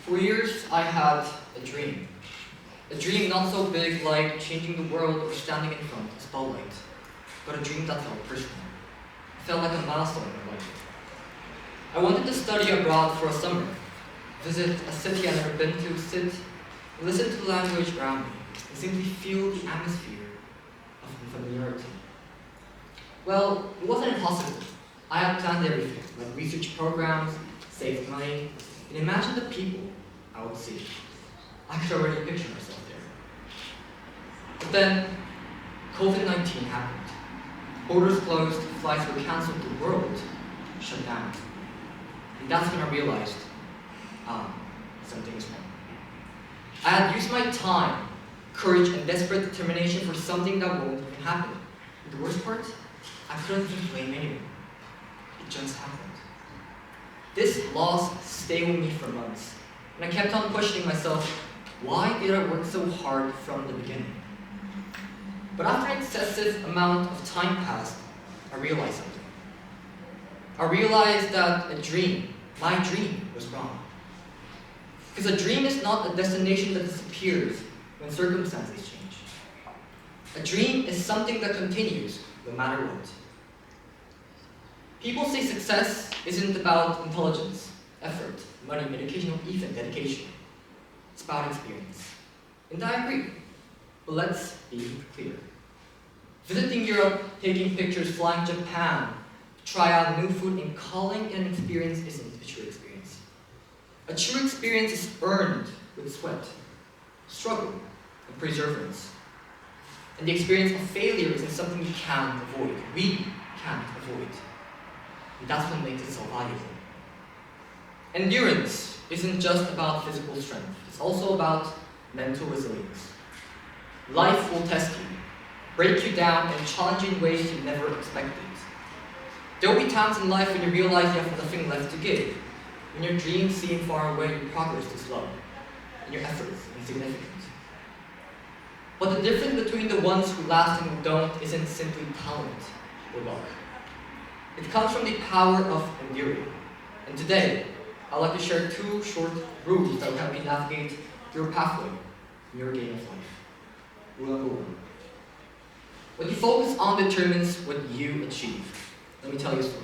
For years, I had a dream. A dream not so big like changing the world or standing in front of a spotlight, but a dream that felt personal. It felt like a milestone in my life. I wanted to study abroad for a summer, visit a city I'd never been to, sit, listen to the language around me, and simply feel the atmosphere of familiarity. Well, it wasn't impossible. I had planned everything, like research programs, saved money, and imagined the people I would see. I could already picture myself there. But then, COVID-19 happened. Borders closed, flights were cancelled, the world shut down. And that's when I realized, something is wrong. I had used my time, courage, and desperate determination for something that won't even happen. And the worst part, I couldn't even blame anyone. It just happened. This loss stayed with me for months, and I kept on questioning myself, why did I work so hard from the beginning? But after an excessive amount of time passed, I realized something. I realized that my dream was wrong. Because a dream is not a destination that disappears when circumstances change. A dream is something that continues no matter what. People say success isn't about intelligence, effort, money, medication, or even dedication. It's about experience. And I agree. But let's be clear. Visiting Europe, taking pictures, flying to Japan, try out new food, and calling it an experience isn't a true experience. A true experience is earned with sweat, struggle, and perseverance. And the experience of failure isn't something we can't avoid. We can't avoid. And that's what makes it so valuable. Endurance isn't just about physical strength. It's also about mental resilience. Life will test you, break you down in challenging ways you never expected. There will be times in life when you realize you have nothing left to give, when your dreams seem far away, your progress is slow, and your efforts insignificant. But the difference between the ones who last and who don't isn't simply talent or luck. It comes from the power of enduring. And today, I'd like to share 2 short rules that will help you navigate your pathway in your game of life. Rule number 1. What you focus on determines what you achieve. Let me tell you a story.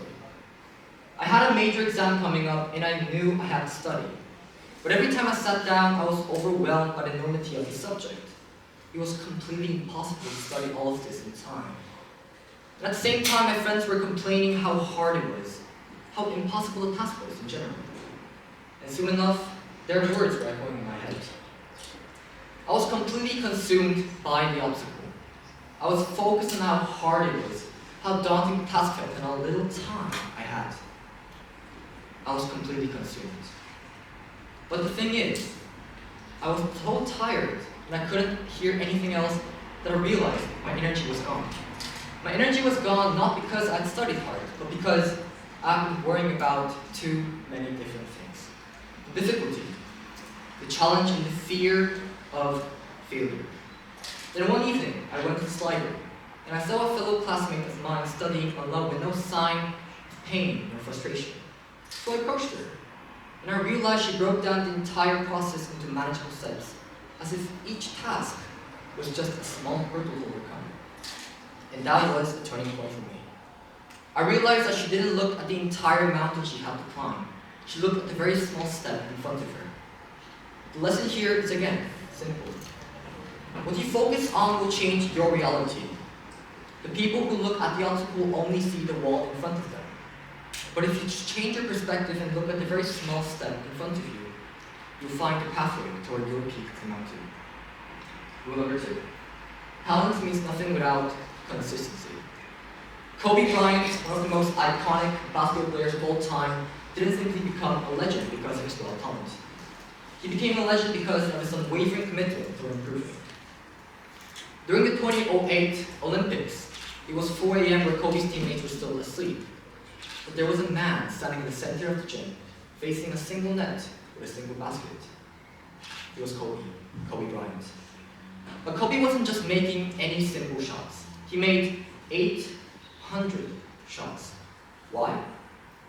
I had a major exam coming up and I knew I had to study. But every time I sat down, I was overwhelmed by the enormity of the subject. It was completely impossible to study all of this in time. And at the same time, my friends were complaining how hard it was, how impossible the task was in general. And soon enough, their words were echoing in my head. I was completely consumed by the obstacle. I was focused on how hard it was, how daunting the task felt, and how little time I had. I was completely consumed. But the thing is, I was so tired, and I couldn't hear anything else that I realized my energy was gone. My energy was gone not because I'd studied hard, but because I've been worrying about too many different things. The difficulty, the challenge, and the fear of failure. Then one evening, I went to the library, and I saw a fellow classmate of mine studying alone with no sign of pain or frustration. So I approached her, and I realized she broke down the entire process into manageable steps, as if each task was just a small hurdle to overcome. And that was a turning point for me. I realized that she didn't look at the entire mountain she had to climb. She looked at the very small step in front of her. The lesson here is again, simple. What you focus on will change your reality. The people who look at the obstacle only see the wall in front of them. But if you change your perspective and look at the very small step in front of you, you'll find the pathway toward your peak of the mountain. Rule number 2. Talent means nothing without consistency. Kobe Bryant, one of the most iconic basketball players of all time, didn't simply become a legend because of his raw talent. He became a legend because of his unwavering commitment to improving. During the 2008 Olympics, it was 4 a.m. where Kobe's teammates were still asleep. But there was a man standing in the center of the gym, facing a single net with a single basket. It was Kobe Bryant. But Kobe wasn't just making any simple shots. He made 800 shots. Why?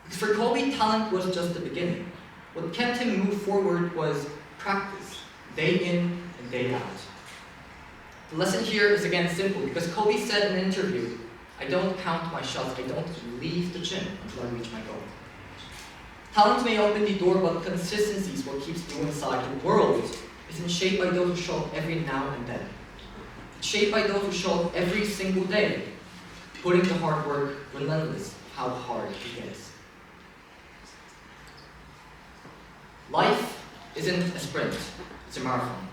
Because for Kobe, talent was just the beginning. What kept him move forward was practice, day in and day out. The lesson here is again simple, because Kobe said in an interview, "I don't count my shots, I don't leave the gym until I reach my goal." Talent may open the door, but consistency is what keeps you inside. The world isn't shaped by those who show up every now and then. It's shaped by those who show up every single day, putting the hard work, relentless how hard it gets. Life isn't a sprint, it's a marathon.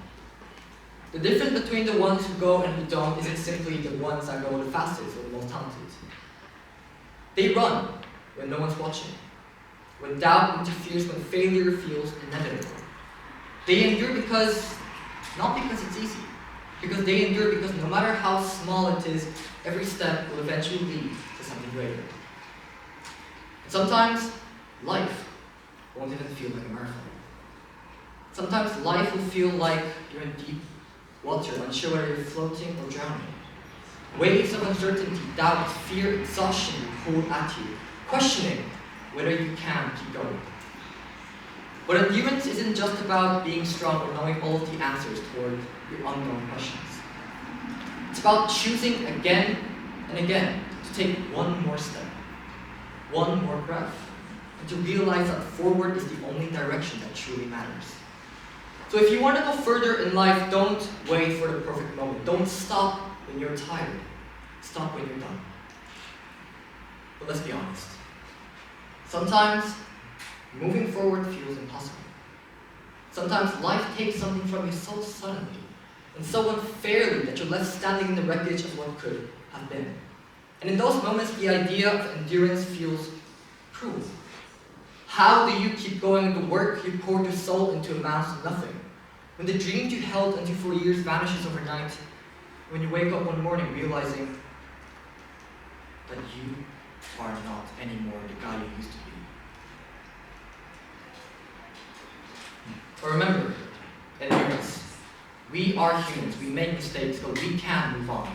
The difference between the ones who go and who don't isn't simply the ones that go the fastest or the most talented. They run when no one's watching, when doubt interferes, when failure feels inevitable. They endure not because it's easy, because they endure because no matter how small it is, every step will eventually lead to something greater. And sometimes life won't even feel like a marathon. Sometimes life will feel like you're in deep water, unsure whether you're floating or drowning. Waves of uncertainty, doubt, fear, exhaustion will pull at you, questioning whether you can keep going. But endurance isn't just about being strong or knowing all of the answers toward your unknown questions. It's about choosing again and again to take one more step, one more breath, and to realize that forward is the only direction that truly matters. So if you want to go further in life, don't wait for the perfect moment. Don't stop when you're tired. Stop when you're done. But let's be honest. Sometimes moving forward feels impossible. Sometimes life takes something from you so suddenly and so unfairly that you're left standing in the wreckage of what could have been. And in those moments, the idea of endurance feels cruel. How do you keep going? The work you poured your soul into amounts to nothing. When the dreams you held until for years vanishes overnight, when you wake up one morning realizing that you are not anymore the guy you used to be. But remember, endurance. We are humans, we make mistakes, but we can move on.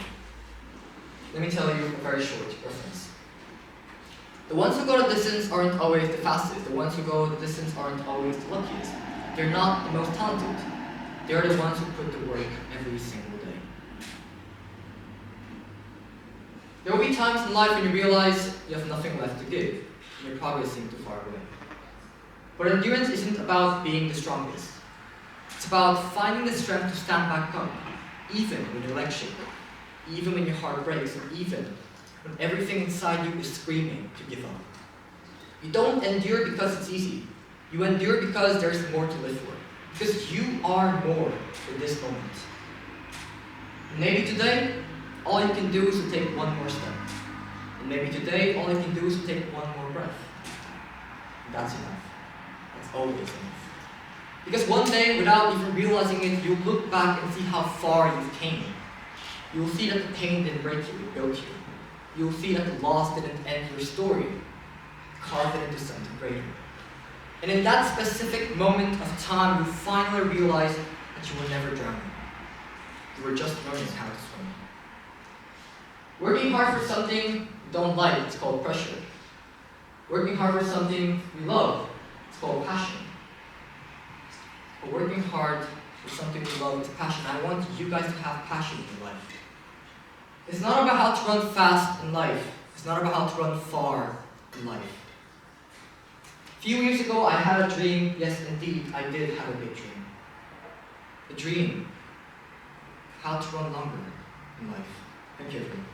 Let me tell you a very short reference. The ones who go the distance aren't always the fastest. The ones who go the distance aren't always the luckiest. They're not the most talented. They're the ones who put the work every single day. There will be times in life when you realize you have nothing left to give, and your progress seems too far away. But endurance isn't about being the strongest. It's about finding the strength to stand back up, even when your legs shake, even when your heart breaks, or even when everything inside you is screaming to give up. You don't endure because it's easy. You endure because there's more to live for. Because you are more for this moment. And maybe today, all you can do is to take one more step. And maybe today, all you can do is to take one more breath. And that's enough. That's always enough. Because one day, without even realizing it, you'll look back and see how far you've came. You'll see that the pain didn't break you, it built you. You'll see that the loss didn't end your story, carve it into something greater. And in that specific moment of time, you finally realize that you were never drowning. You were just learning how to swim. Working hard for something you don't like, it's called pressure. Working hard for something you love, it's called passion. But working hard for something you love is passion. I want you guys to have passion in your life. It's not about how to run fast in life. It's not about how to run far in life. A few years ago, I had a dream. Yes, indeed, I did have a big dream. A dream. How to run longer in life. Thank you, everyone.